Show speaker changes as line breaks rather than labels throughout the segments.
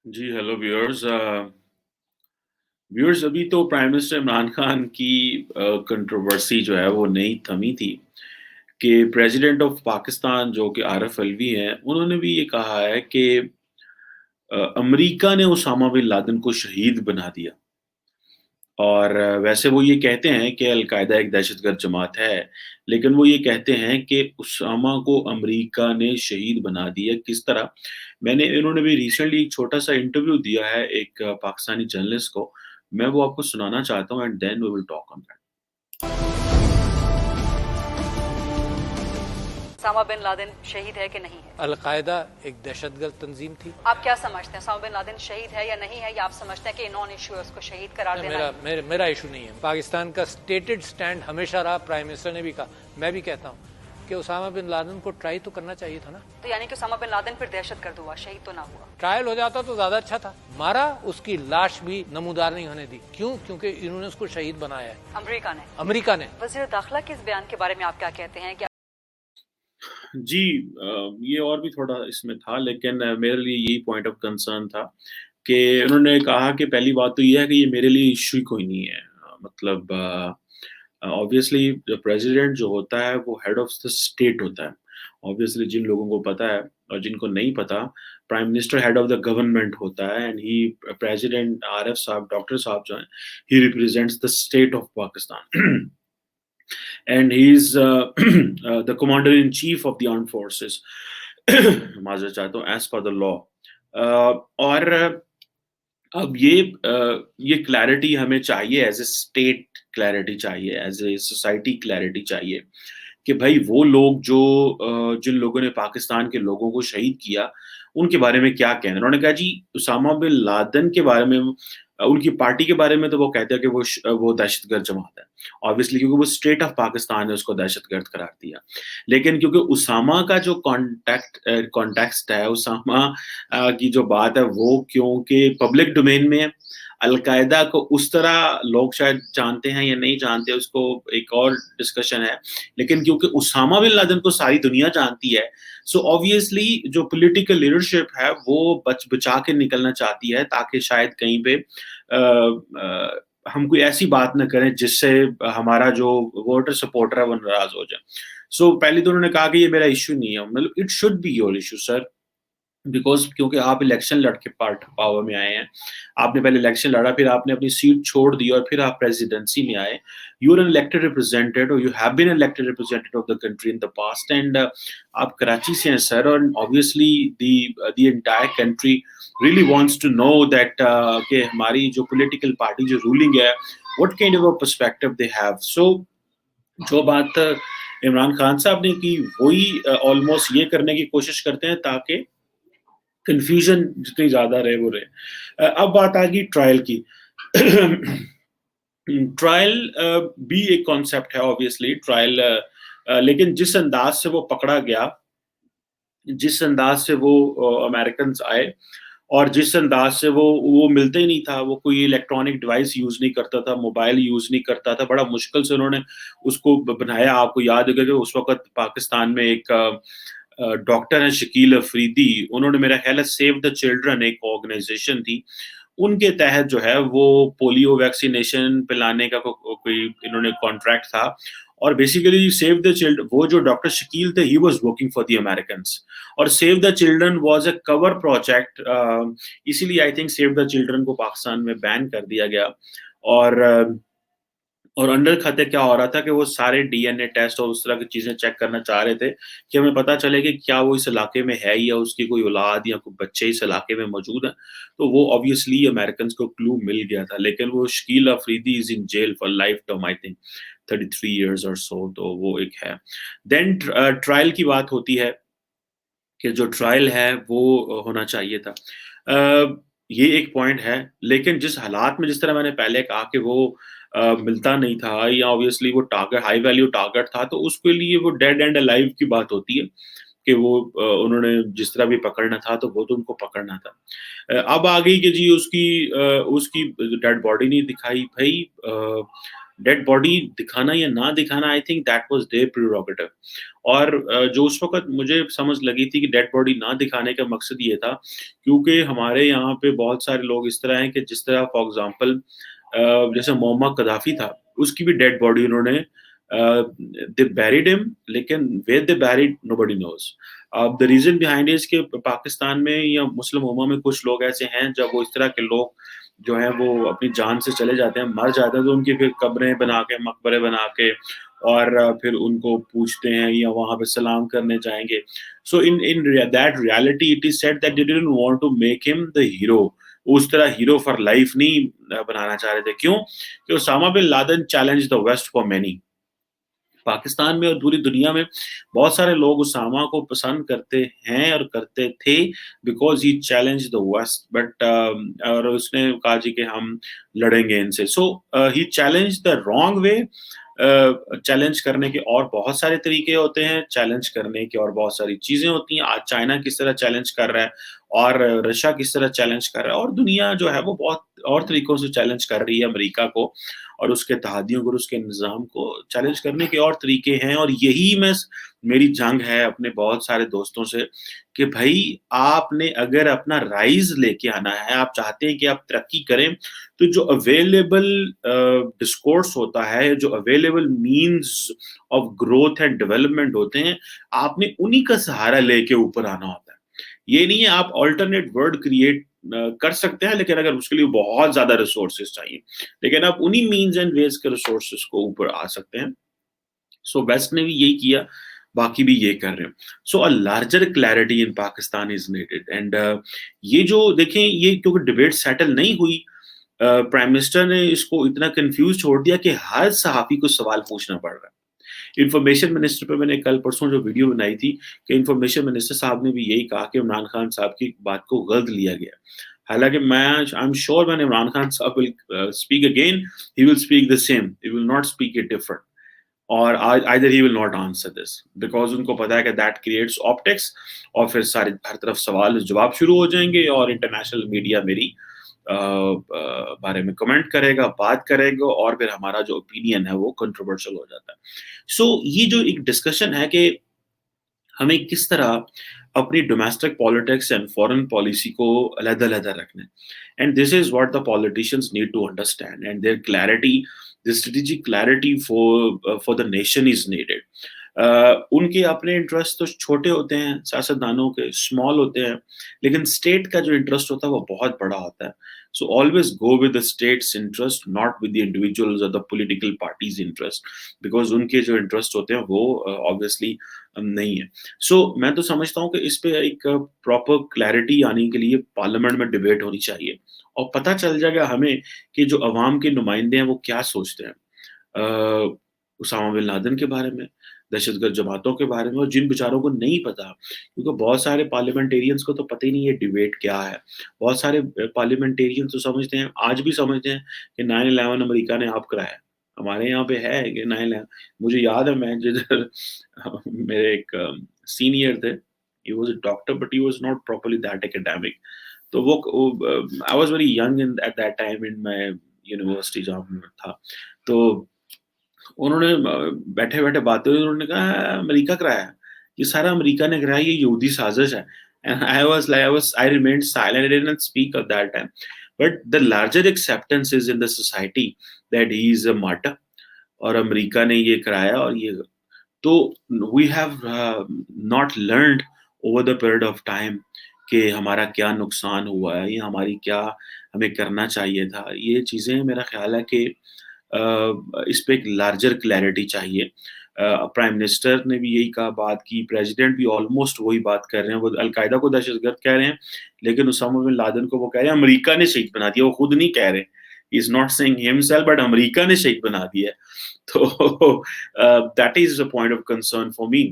जी, hello viewers. Viewers, अभी तो prime minister Imran Khan की कंट्रोवर्सी जो है वो नहीं थमी थी कि प्रेसिडेंट ऑफ पाकिस्तान जो कि आरिफ अलवी हैं, उन्होंने भी ये कहा है कि अमेरिका ने उसामा बिन लादेन को शहीद बना दिया। और वैसे वो ये कहते हैं कि अल-कायदा एक दहशतगर्द जमात है, लेकिन वो ये कहते हैं कि उसामा को अमेरिका ने शहीद बना दिया। किस तरह? इन्होंने भी रिसेंटली एक छोटा-सा इंटरव्यू दिया है एक पाकिस्तानी जर्नलिस्ट को। मैं वो आपको सुनाना चाहता हूँ and then we will talk on that.
Osama bin Laden शहीद है कि नहीं है?
अलकायदा एक दहशतगर्द तंजीम थी।
आप क्या समझते हैं, उसामा बिन लादेन शहीद है या नहीं है, या आप समझते हैं कि नॉन इशू है, उसको शहीद करार देना?
मेरा इशू नहीं है। पाकिस्तान का स्टेटेड स्टैंड हमेशा रहा, प्राइम मिनिस्टर ने भी कहा, मैं भी कहता हूँ कि उसामा बिन लादेन को ट्राई तो करना चाहिए था ना।
तो यानी कि उसामा बिन लादेन फिर दहशतगर्द हुआ, शहीद तो ना हुआ।
ट्रायल हो जाता तो ज्यादा अच्छा था। मारा, उसकी लाश भी नमूदार नहीं होने दी। क्यों? क्योंकि इन्होंने उसको शहीद बनाया है अमेरिका ने।
वजीर दाखिला के इस बयान के बारे में आप क्या कहते हैं?
जी, ये और भी थोड़ा इसमें था, लेकिन मेरे लिए यही पॉइंट ऑफ कंसर्न था कि उन्होंने कहा कि पहली बात तो ये है कि ये मेरे लिए इश्यू कोई नहीं है। मतलब ऑब्वियसली प्रेसिडेंट जो होता है वो हेड ऑफ द स्टेट होता है। ऑब्वियसली जिन लोगों को पता है और जिनको नहीं पता, prime minister head of the government होता है एंड ही प्रेसिडेंट आरिफ साहब, डॉक्टर साहब जो हैं, ही represents the state of Pakistan and he's the commander in chief of the armed forces माजरत चाहता हूँ as per the law। और अब ये क्लैरिटी हमें चाहिए, एज ए स्टेट क्लैरिटी चाहिए, एज ए सोसाइटी क्लैरिटी चाहिए कि भाई वो लोग जो जिन लोगों ने पाकिस्तान के लोगों को शहीद किया, उनके बारे में क्या कहना है। उन्होंने कहा जी उसामा बिन लादेन के बारे में, उनकी पार्टी के बारे में तो वो कहते हैं कि वो दहशतगर्द जमात है। ऑब्वियसली क्योंकि वो स्टेट ऑफ पाकिस्तान ने उसको दहशतगर्द करार दिया। लेकिन क्योंकि उसामा का जो कॉन्टेक्स्ट है, उसामा की जो बात है वो क्योंकि पब्लिक डोमेन में है, अल-कायदा को उस तरह लोग शायद जानते हैं या नहीं जानते, उसको एक और डिस्कशन है। लेकिन क्योंकि उसामा बिन लादेन को सारी दुनिया जानती है, सो ऑब्वियसली जो पॉलिटिकल लीडरशिप है वो बचा के निकलना चाहती है, ताकि शायद कहीं पे हम कोई ऐसी बात ना करें जिससे हमारा जो वोटर सपोर्टर है वो नाराज हो जाए। सो पहले तो उन्होंने कहा कि ये मेरा इश्यू नहीं है। मतलब it should be your issue sir, because क्योंकि आप इलेक्शन लड़ के पावर में आए हैं। आपने पहले इलेक्शन लड़ा, फिर आपने अपनी सीट छोड़ दी और फिर आप प्रेसिडेंसी में आए। You are an elected representative, और you have been an elected representative of the country in the past, and आप कराची से हैं सर, और obviously the entire country really wants to know that कि हमारी जो पॉलिटिकल पार्टी जो रूलिंग है, what kind of a perspective they have. So जो बात इमरान खान साहब ने की, वही ऑलमोस्ट ये करने की कोशिश करते हैं ताकि कन्फ्यूजन जितनी ज़्यादा रहे वो रहे। अब बात आ गई ट्रायल की। ट्रायल भी एक कॉन्सेप्ट है ऑब्वियसली ट्रायल, लेकिन जिस अंदाज से वो पकड़ा गया, जिस अंदाज से वो अमेरिकन आए, और जिस अंदाज से वो मिलते ही नहीं था, वो कोई इलेक्ट्रॉनिक डिवाइस यूज़ नहीं करता था, मोबाइल यूज़ नहीं करता था, बड़ा मुश्किल से उन्होंने उसको बनाया। आपको याद होगा कि उस वक़्त पाकिस्तान में एक डॉक्टर हैं शकील अफरीदी, उन्होंने मेरा ख्याल है सेव द चिल्ड्रन एक ऑर्गेनाइजेशन थी, उनके तहत जो है वो पोलियो वैक्सीनेशन पिलाने का कोई इन्होंने कॉन्ट्रैक्ट था। और बेसिकली सेव द चिल्ड्रन, वो जो डॉक्टर शकील थे, he was working for the Americans, और Save the Children was a cover project. इसीलिए I think Save the Children को पाकिस्तान में बैन कर दिया गया। और और अंडर खाते क्या हो रहा था कि वो सारे डीएनए टेस्ट और उस तरह की चीज़ें चेक करना चाह रहे थे कि हमें पता चले कि क्या वो इस इलाके में है या उसकी कोई औलाद या कोई बच्चे इस इलाके में मौजूद हैं। तो वो ऑब्वियसली अमेरिकन्स को क्लू मिल गया था, लेकिन वो Shakil Afridi is in jail for life term, I think 33 years or so, तो वो एक है। देन ट्रायल की बात होती है कि जो ट्रायल है वो होना चाहिए था। ये एक पॉइंट है, लेकिन जिस हालात में, जिस तरह मैंने पहले कहा कि वो मिलता नहीं था, या ऑब्वियसली वो टारगेट हाई वैल्यू टारगेट था, तो उसके लिए वो डेड एंड अलाइव की बात होती है कि वो उन्होंने जिस तरह भी पकड़ना था तो वो तो उनको पकड़ना था। अब आ गई कि जी उसकी डेड बॉडी नहीं दिखाई। भई डेड बॉडी दिखाना या ना दिखाना, I think that was their prerogative. और जो उस वक़्त मुझे समझ लगी थी कि डेड बॉडी ना दिखाने का मकसद ये था, क्योंकि हमारे यहाँ पे बहुत सारे लोग इस तरह हैं कि जिस तरह फॉर एग्ज़ाम्पल जैसे मुअम्मर कदाफ़ी था, उसकी भी डेड बॉडी उन्होंने दे बैरिड हिम, लेकिन where they buried nobody knows. The reason behind is कि पाकिस्तान में या मुस्लिम उम्मा में कुछ लोग ऐसे हैं, जब वो इस तरह के लोग जो हैं वो अपनी जान से चले जाते हैं, मर जाते हैं, तो उनकी फिर कब्रें बना के, मकबरे बना के और फिर उनको पूछते हैं या वहाँ पे सलाम करने जाएँगे। So in that reality it is said that they didn't want to make him the hero. उस तरह हीरो फॉर लाइफ नहीं बनाना चाह रहे थे। क्यों? कि Osama bin Laden challenged the West for many. Pakistan में और पूरी दुनिया में बहुत सारे लोग उसामा को पसंद करते हैं और करते थे, because he challenged the West, but और उसने कहा जी कि हम लड़ेंगे इनसे। So he challenged the wrong way. Challenge करने के और बहुत सारे तरीके होते हैं, चैलेंज करने की और बहुत सारी चीज़ें होती हैं। आज चाइना किस तरह चैलेंज कर रहा है और रशिया किस तरह चैलेंज कर रहा है, और दुनिया जो है वो बहुत और तरीकों से चैलेंज कर रही है अमेरिका को और उसके इत्तेहादियों को और उसके निज़ाम को। चैलेंज करने के और तरीके हैं, और यही मेरी जंग है अपने बहुत सारे दोस्तों से कि भई आपने अगर अपना राइज़ लेके आना है, आप चाहते हैं कि आप तरक्की करें, तो जो अवेलेबल डिस्कोर्स होता है, जो available means of growth and development होते हैं, आपने उन्हीं का सहारा लेके ऊपर आना होता है। ये नहीं है आप अल्टरनेट वर्ल्ड क्रिएट कर सकते हैं, लेकिन अगर उसके लिए बहुत ज़्यादा रिसोर्सेज़ चाहिए, लेकिन आप उन्हीं मीन्स एंड वेज़ के रिसोर्सेज़ को ऊपर आ सकते हैं। सो वेस्ट ने भी यही किया, बाकी भी ये कर रहे हैं। So a larger clarity in Pakistan is needed, and ये जो देखें, ये क्योंकि डिबेट सेटल नहीं हुई, प्राइम मिनिस्टर ने इसको इतना कन्फ्यूज़ छोड़ दिया कि हर सहाफ़ी को सवाल पूछना पड़ रहा है। इन्फॉर्मेशन मिनिस्टर पे मैंने कल परसों जो वीडियो बनाई थी कि इन्फॉर्मेशन मिनिस्टर साहब ने भी यही कहा कि इमरान खान साहब की बात को गलत लिया गया। हालाँकि I am sure when Imran Khan साहब will speak again, he will speak the same, he will not speak it different, और either he will not answer this, because उनको पता है कि दैट क्रिएट्स ऑप्टिक्स, और फिर सारे हर तरफ सवाल जवाब शुरू हो जाएँगे और इंटरनेशनल मीडिया मेरी बारे में कमेंट करेगा, बात करेगा, और फिर हमारा जो ओपिनियन है वो कंट्रोवर्शियल हो जाता है। सो ये जो एक डिस्कशन है कि हमें किस तरह अपनी domestic politics and foreign policy को अलग-अलग रखना है, and this is what the politicians need to understand, and their clarity, the strategic clarity for the nation is needed. उनके अपने इंटरेस्ट तो छोटे होते हैं, सियासतदानों के स्मॉल होते हैं, लेकिन स्टेट का जो इंटरेस्ट होता है वो बहुत बड़ा होता है। So always go with the state's interest, not with the individuals और the political parties interest, because उनके जो इंटरेस्ट होते हैं वो ऑब्वियसली नहीं है। सो मैं तो समझता हूँ कि इस पे एक प्रॉपर क्लैरिटी आने के लिए पार्लियामेंट में डिबेट होनी चाहिए, और पता चल जाएगा हमें कि जो अवाम के नुमाइंदे हैं वो क्या सोचते हैं उसामा बिन लादेन के बारे में, दहशतगर्द जमातों के बारे में, और जिन बेचारों को नहीं पता, क्योंकि बहुत सारे पार्लियामेंटेरियंस को तो पता ही नहीं है डिबेट क्या है। बहुत सारे पार्लियामेंटेरियंस तो समझते हैं, आज भी समझते हैं कि 9/11 अमेरिका ने आप कराया। हमारे यहाँ पे है कि 9/11, मुझे याद है मैं जिधर मेरे एक सीनियर थे, he was a doctor but he was not properly that academic. तो वो I was very young in eight that time in my university जहाँ मैं था। तो उन्होंने बैठे-बैठे बातें हुई, उन्होंने कहा अमेरिका कराया है, ये सारा अमेरिका ने कराया, ये यहूदी साज़िश है। And I remained silent, I didn't speak at that time. But the larger acceptance is in the society that he is a martyr, और अमेरिका ने ये कराया, और ये तो we have not learned over the period of time कि हमारा क्या नुकसान हुआ है या हमारी क्या हमें करना चाहिए था। ये चीज़ें मेरा ख़्याल है कि इस पे एक लार्जर क्लैरिटी चाहिए। प्राइम मिनिस्टर ने भी यही कहा, बात की, प्रेसिडेंट भी ऑलमोस्ट वही बात कर रहे हैं। वो अल-कायदा को दहशतगर्द कह रहे हैं, लेकिन उसामा बिन लादेन को वो कह रहे हैं अमेरिका ने शहीद बना दिया, वो खुद नहीं कह रहे। He is not saying himself, but America ने शहीद बना दिया है। तो that is a point of concern for me.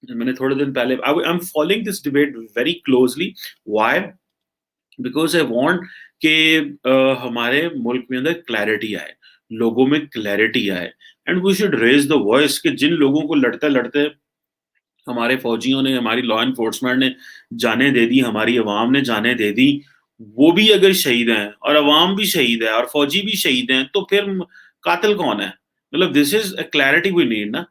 मैंने थोड़े दिन पहले I am following this debate very closely. Why? Because I want कि हमारे मुल्क में अंदर क्लैरिटी आए, लोगों में क्लैरिटी आए, and we should raise the voice कि जिन लोगों को लड़ते-लड़ते हमारे फौजियों ने, हमारी लॉ एनफोर्समेंट ने जानें दे दी, हमारी अवाम ने जानें दे दी, वो भी अगर शहीद हैं और अवाम भी शहीद है और फौजी भी शहीद हैं, तो फिर कातिल कौन है, मतलब this is a clarity we need ना.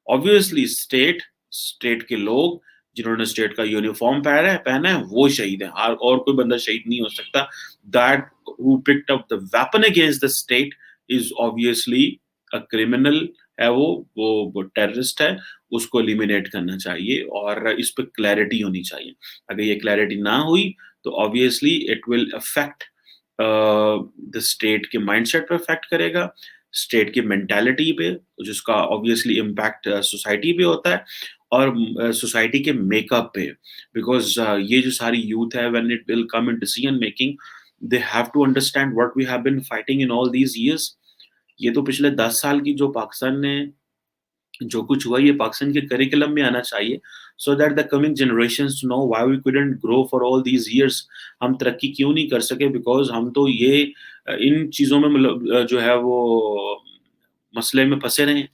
ऑब्वियसली स्टेट के लोग जिन्होंने स्टेट का यूनिफॉर्म पहना है वो शहीद है, और कोई बंदा शहीद नहीं हो सकता. That who picked up the weapon against the state is obviously a criminal है, वो टेररिस्ट है, उसको एलिमिनेट करना चाहिए और इस पे क्लैरिटी होनी चाहिए. अगर ये क्लैरिटी ना हुई तो obviously it will affect the state के माइंडसेट पे अफेक्ट करेगा, स्टेट की मेंटालिटी पे, जिसका ऑब्वियसली इम्पैक्ट सोसाइटी पे होता है और सोसाइटी के मेकअप पे. बिकॉज ये जो सारी यूथ है, when it will come in decision making, they have to understand what we have been fighting in all these years. ये तो पिछले 10 साल की जो पाकिस्तान ने जो कुछ हुआ, ये पाकिस्तान के करिकुलम में आना चाहिए, so that the coming generations know why we couldn't grow for all these years. हम तरक्की क्यों नहीं कर सके, बिकॉज हम तो ये इन चीजों में मतलब जो है वो मसले में फंसे रहे हैं.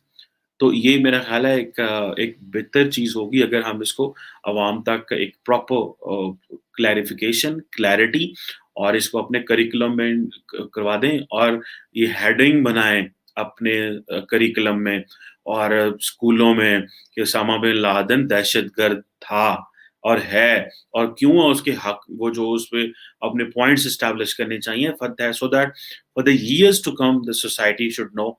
तो ये मेरा ख्याल है एक बेहतर चीज होगी अगर हम इसको अवाम तक एक प्रॉपर क्लैरिफिकेशन, क्लैरिटी, और इसको अपने करिकुलम में करवा दें, और ये हेडिंग बनाएं अपने करिकुलम में और स्कूलों में कि ओसामा बिन लादेन दहशतगर्द था और है, और क्यों है उसके हक, वो जो उस पे अपने पॉइंट्स एस्टैब्लिश करने चाहिए, so that for the years to come the society should know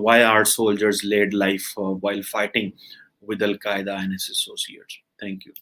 why our soldiers laid life while fighting with Al Qaeda and its associates. Thank you.